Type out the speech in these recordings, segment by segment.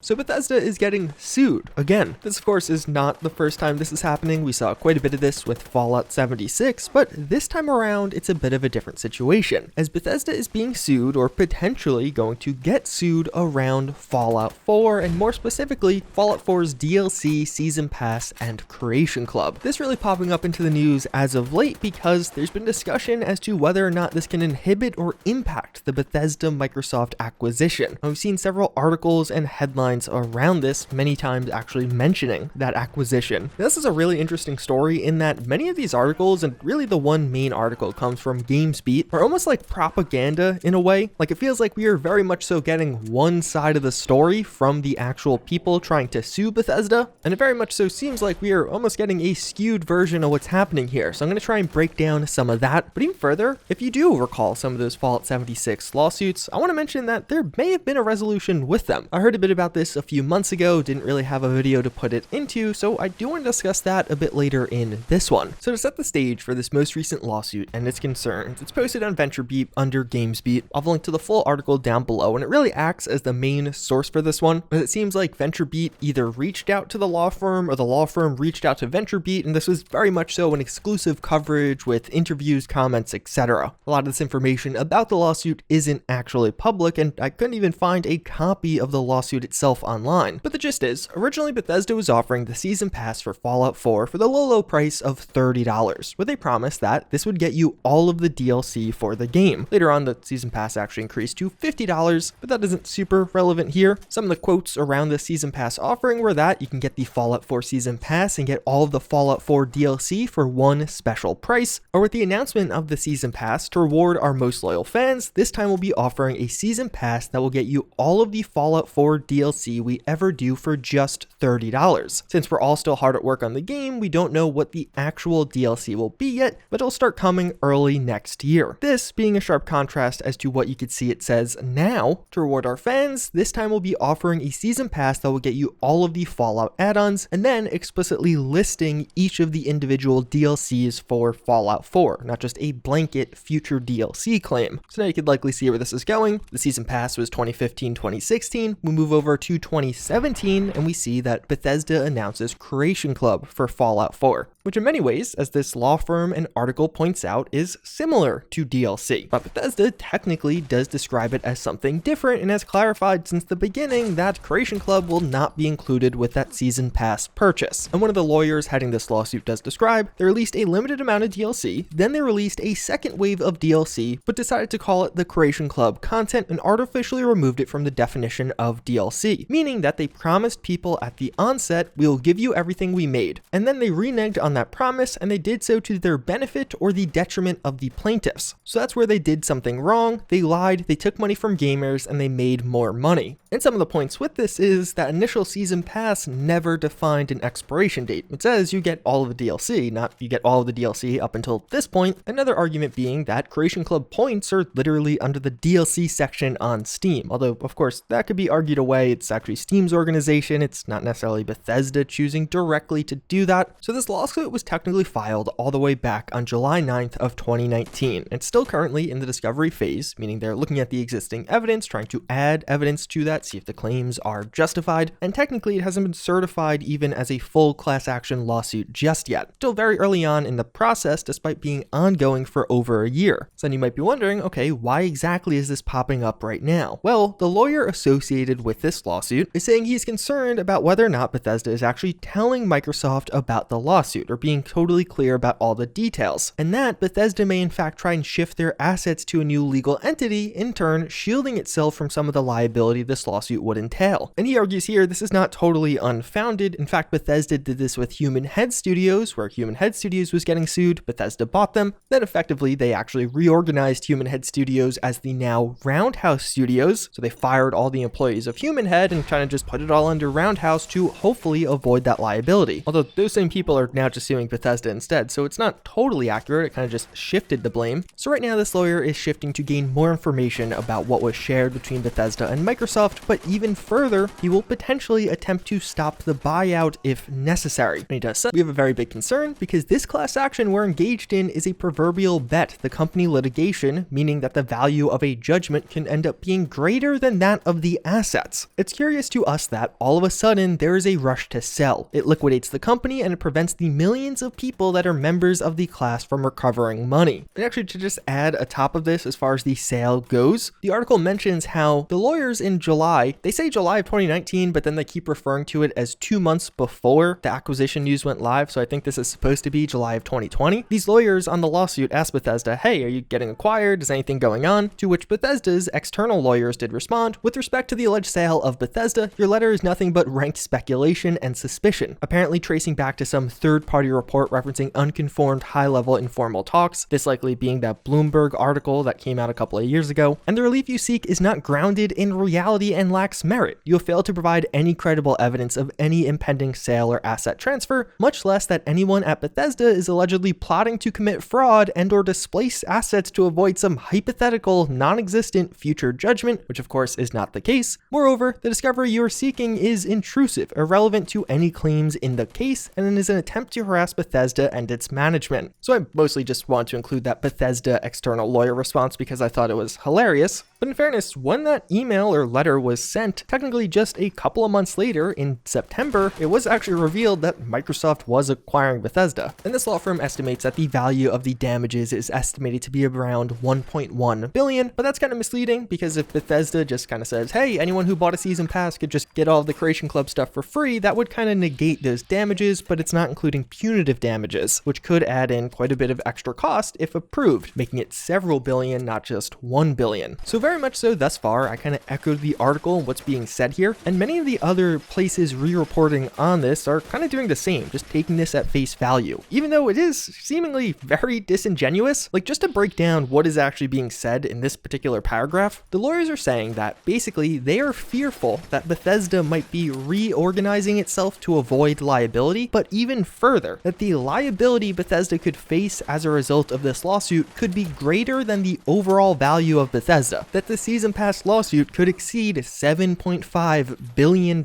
So Bethesda is getting sued again. This of course is not the first time this is happening. We saw quite a bit of this with Fallout 76, but this time around it's a bit of a different situation, as Bethesda is being sued or potentially going to get sued around Fallout 4, and more specifically Fallout 4's DLC, Season Pass, and Creation Club. This really popping up into the news as of late because there's been discussion as to whether or not this can inhibit or impact the Bethesda-Microsoft acquisition. We've seen several articles and headlines around this, many times actually mentioning that acquisition. This is a really interesting story in that many of these articles, and really the one main article comes from GamesBeat, are almost like propaganda in a way. Like it feels like we are very much so getting one side of the story from the actual people trying to sue Bethesda, and it very much so seems like we are almost getting a skewed version of what's happening here. So I'm going to try and break down some of that. But even further, if you do recall some of those Fallout 76 lawsuits, I want to mention that there may have been a resolution with them. I heard a bit about this a few months ago, didn't really have a video to put it into, so I do want to discuss that a bit later in this one. So to set the stage for this most recent lawsuit and its concerns, it's posted on VentureBeat under GamesBeat. I'll link to the full article down below, and it really acts as the main source for this one, as it seems like VentureBeat either reached out to the law firm or the law firm reached out to VentureBeat, and this was very much so an exclusive coverage with interviews, comments, etc. A lot of this information about the lawsuit isn't actually public, and I couldn't even find a copy of the lawsuit itself online. But the gist is, originally Bethesda was offering the Season Pass for Fallout 4 for the low price of $30, with a promise that this would get you all of the DLC for the game. Later on, the Season Pass actually increased to $50, but that isn't super relevant here. Some of the quotes around the Season Pass offering were that you can get the Fallout 4 Season Pass and get all of the Fallout 4 DLC for one special price, or with the announcement of the Season Pass, to reward our most loyal fans, this time we'll be offering a Season Pass that will get you all of the Fallout 4 DLC we ever do for just $30. Since we're all still hard at work on the game, we don't know what the actual DLC will be yet, but it'll start coming early next year. This being a sharp contrast as to what you could see it says now. To reward our fans, this time we'll be offering a Season Pass that will get you all of the Fallout add-ons, and then explicitly listing each of the individual DLCs for Fallout 4, not just a blanket future DLC claim. So now you could likely see where this is going. The Season Pass was 2015-2016. We move over to 2017 and we see that Bethesda announces Creation Club for Fallout 4, which in many ways, as this law firm and article points out, is similar to DLC. But Bethesda technically does describe it as something different and has clarified since the beginning that Creation Club will not be included with that Season Pass purchase. And one of the lawyers heading this lawsuit does describe they released a limited amount of DLC, then they released a second wave of DLC, but decided to call it the Creation Club content and artificially removed it from the definition of DLC, meaning that they promised people at the onset, we'll give you everything we made, and then they reneged on that promise, and they did so to their benefit or the detriment of the plaintiffs. So that's where they did something wrong, they lied, they took money from gamers, and they made more money. And some of the points with this is that initial Season Pass never defined an expiration date. It says you get all of the DLC, not you get all of the DLC up until this point. Another argument being that Creation Club points are literally under the DLC section on Steam, although of course that could be argued away. It's actually Steam's organization, it's not necessarily Bethesda choosing directly to do that. So this lawsuit was technically filed all the way back on July 9th of 2019. It's still currently in the discovery phase, meaning they're looking at the existing evidence, trying to add evidence to that, see if the claims are justified, and technically it hasn't been certified even as a full class action lawsuit just yet. Still very early on in the process, despite being ongoing for over a year. So then you might be wondering, okay, why exactly is this popping up right now? Well, the lawyer associated with this lawsuit is saying he's concerned about whether or not Bethesda is actually telling Microsoft about the lawsuit or being totally clear about all the details, and that Bethesda may in fact try and shift their assets to a new legal entity, in turn shielding itself from some of the liability this lawsuit would entail. And he argues here this is not totally unfounded. In fact, Bethesda did this with Human Head Studios, where Human Head Studios was getting sued, Bethesda bought them, then effectively they actually reorganized Human Head Studios as the now Roundhouse Studios, so they fired all the employees of Human Head and kind of just put it all under Roundhouse to hopefully avoid that liability. Although those same people are now just to suing Bethesda instead, so it's not totally accurate, it kind of just shifted the blame. So right now this lawyer is shifting to gain more information about what was shared between Bethesda and Microsoft, but even further, he will potentially attempt to stop the buyout if necessary. When he does so, we have a very big concern because this class action we're engaged in is a proverbial bet the company litigation, meaning that the value of a judgment can end up being greater than that of the assets. It's curious to us that all of a sudden there is a rush to sell. It liquidates the company and it prevents the millions of people that are members of the class from recovering money. And actually, to just add atop of this as far as the sale goes, the article mentions how the lawyers in July, they say July of 2019, but then they keep referring to it as 2 months before the acquisition news went live, so I think this is supposed to be July of 2020. These lawyers on the lawsuit asked Bethesda, hey, are you getting acquired? Is anything going on? To which Bethesda's external lawyers did respond, with respect to the alleged sale of Bethesda, your letter is nothing but ranked speculation and suspicion, apparently tracing back to some third-party report referencing unconfirmed high-level informal talks, this likely being that Bloomberg article that came out a couple of years ago, and the relief you seek is not grounded in reality and lacks merit. You have failed to provide any credible evidence of any impending sale or asset transfer, much less that anyone at Bethesda is allegedly plotting to commit fraud and or displace assets to avoid some hypothetical, non-existent future judgment, which of course is not the case. Moreover, the discovery you are seeking is intrusive, irrelevant to any claims in the case, and is an attempt to harass Bethesda and its management. So I mostly just want to include that Bethesda external lawyer response because I thought it was hilarious. But in fairness, when that email or letter was sent, technically just a couple of months later in September, it was actually revealed that Microsoft was acquiring Bethesda. And this law firm estimates that the value of the damages is estimated to be around 1.1 billion, but that's kind of misleading because if Bethesda just kind of says, hey, anyone who bought a season pass could just get all of the Croatian Club stuff for free, that would kind of negate those damages, but it's not including punitive damages, which could add in quite a bit of extra cost if approved, making it several billion, not just 1 billion. So very much so thus far, I kind of echoed the article and what's being said here, and many of the other places re-reporting on this are kind of doing the same, just taking this at face value. Even though it is seemingly very disingenuous, like just to break down what is actually being said in this particular paragraph, the lawyers are saying that basically they are fearful that Bethesda might be reorganizing itself to avoid liability, but even further, that the liability Bethesda could face as a result of this lawsuit could be greater than the overall value of Bethesda, that the season pass lawsuit could exceed $7.5 billion,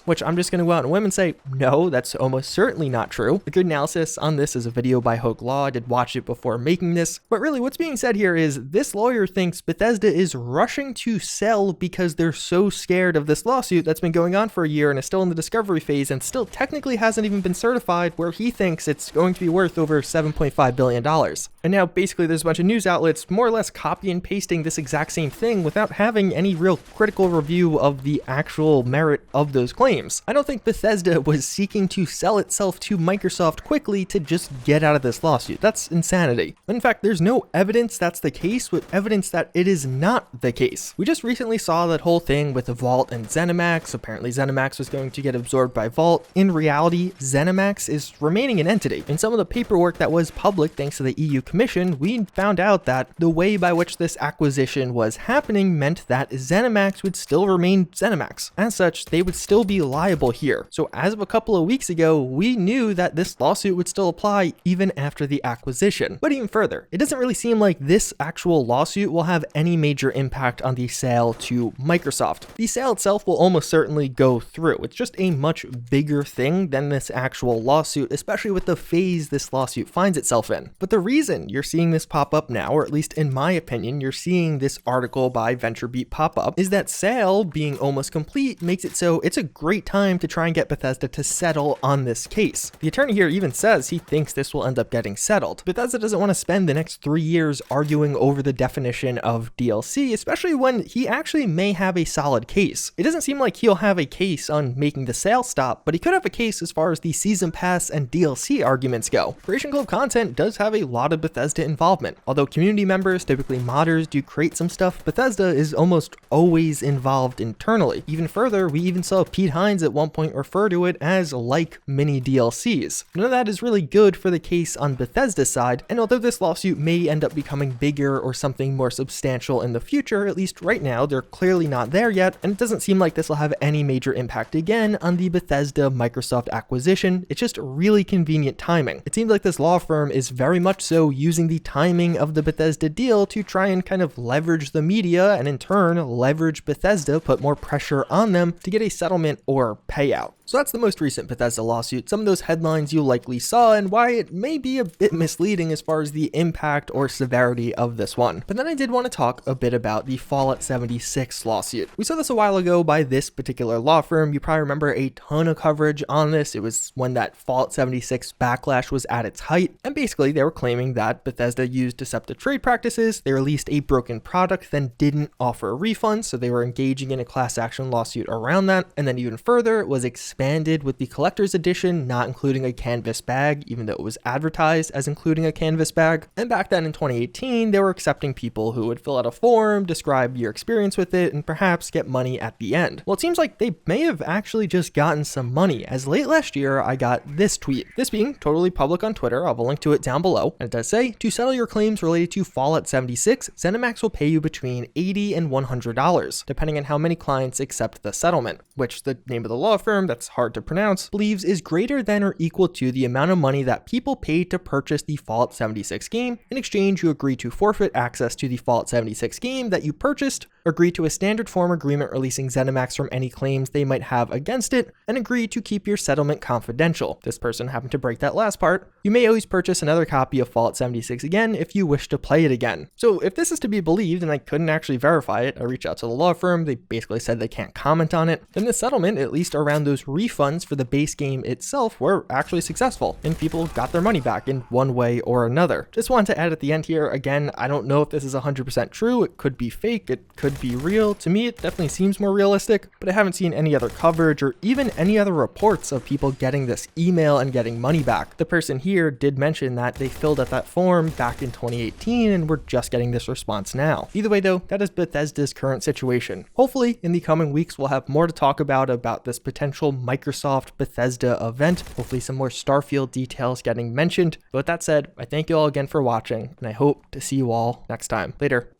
which I'm just going to go out on a whim and say, no, that's almost certainly not true. A good analysis on this is a video by Hoke Law. I did watch it before making this, but really what's being said here is this lawyer thinks Bethesda is rushing to sell because they're so scared of this lawsuit that's been going on for a year and is still in the discovery phase and still technically hasn't even been certified, where he thinks it's going to be worth over $7.5 billion. And now basically there's a bunch of news outlets more or less copy and pasting this exact same thing without having any real critical review of the actual merit of those claims. I don't think Bethesda was seeking to sell itself to Microsoft quickly to just get out of this lawsuit. That's insanity. In fact, there's no evidence that's the case, with evidence that it is not the case. We just recently saw that whole thing with Vault and Zenimax. Apparently Zenimax was going to get absorbed by Vault. In reality, Zenimax is remaining an entity. In some of the paperwork that was public thanks to the EU Commission, we found out that the way by which this acquisition was happening meant that Zenimax would still remain Zenimax. As such, they would still be liable here. So as of a couple of weeks ago, we knew that this lawsuit would still apply even after the acquisition. But even further, it doesn't really seem like this actual lawsuit will have any major impact on the sale to Microsoft. The sale itself will almost certainly go through. It's just a much bigger thing than this actual lawsuit, especially with the phase this lawsuit finds itself in. But the reason you're seeing this pop up now, or at least in my opinion, you're seeing this article by VentureBeat pop up, is that sale being almost complete makes it so it's a great time to try and get Bethesda to settle on this case. The attorney here even says he thinks this will end up getting settled. Bethesda doesn't want to spend the next 3 years arguing over the definition of DLC, especially when he actually may have a solid case. It doesn't seem like he'll have a case on making the sale stop, but he could have a case as far as the season pass and DLC arguments go. Croatian Club content does have a lot of Bethesda involvement. Although community members, typically modders, do create some stuff, Bethesda is almost always involved internally. Even further, we even saw Pete Hines at one point refer to it as like mini DLCs. None of that is really good for the case on Bethesda's side, and although this lawsuit may end up becoming bigger or something more substantial in the future, at least right now they're clearly not there yet, and it doesn't seem like this will have any major impact again on the Bethesda Microsoft acquisition. It's just really convenient timing. It seems like this law firm is very much so using the timing of the Bethesda deal to try and kind of leverage the media and in turn leverage Bethesda, put more pressure on them to get a settlement or payout. So that's the most recent Bethesda lawsuit, some of those headlines you likely saw, and why it may be a bit misleading as far as the impact or severity of this one. But then I did want to talk a bit about the Fallout 76 lawsuit. We saw this a while ago by this particular law firm. You probably remember a ton of coverage on this. It was when that Fallout 76 backlash was at its height, and basically they were claiming that Bethesda used deceptive trade practices, they released a broken product, then didn't offer refunds, so they were engaging in a class action lawsuit around that, and then even further it was expanded with the collector's edition not including a canvas bag, even though it was advertised as including a canvas bag. And back then in 2018, they were accepting people who would fill out a form, describe your experience with it, and perhaps get money at the end. Well, it seems like they may have actually just gotten some money, as late last year I got this tweet. This being totally public on Twitter, I'll link to it down below, and it does say, to settle your claims related to Fallout 76, Zenimax will pay you between $80 and $100, depending on how many clients accept the settlement, which the name of the law firm, that's hard to pronounce, believes is greater than or equal to the amount of money that people paid to purchase the Fallout 76 game. In exchange, you agree to forfeit access to the Fallout 76 game that you purchased, agree to a standard form agreement releasing Zenimax from any claims they might have against it, and agree to keep your settlement confidential. This person happened to break that last part. You may always purchase another copy of Fallout 76 again if you wish to play it again. So if this is to be believed, and I couldn't actually verify it, I reached out to the law firm, they basically said they can't comment on it, then the settlement, at least around those refunds for the base game itself, were actually successful, and people got their money back in one way or another. Just wanted to add at the end here, again, I don't know if this is 100% true, it could be fake, it could be real. To me, it definitely seems more realistic, but I haven't seen any other coverage or even any other reports of people getting this email and getting money back. The person here did mention that they filled out that form back in 2018 and we're just getting this response now. Either way though, that is Bethesda's current situation. Hopefully in the coming weeks we'll have more to talk about this potential Microsoft Bethesda event, hopefully some more Starfield details getting mentioned. But with that said, I thank you all again for watching and I hope to see you all next time. Later.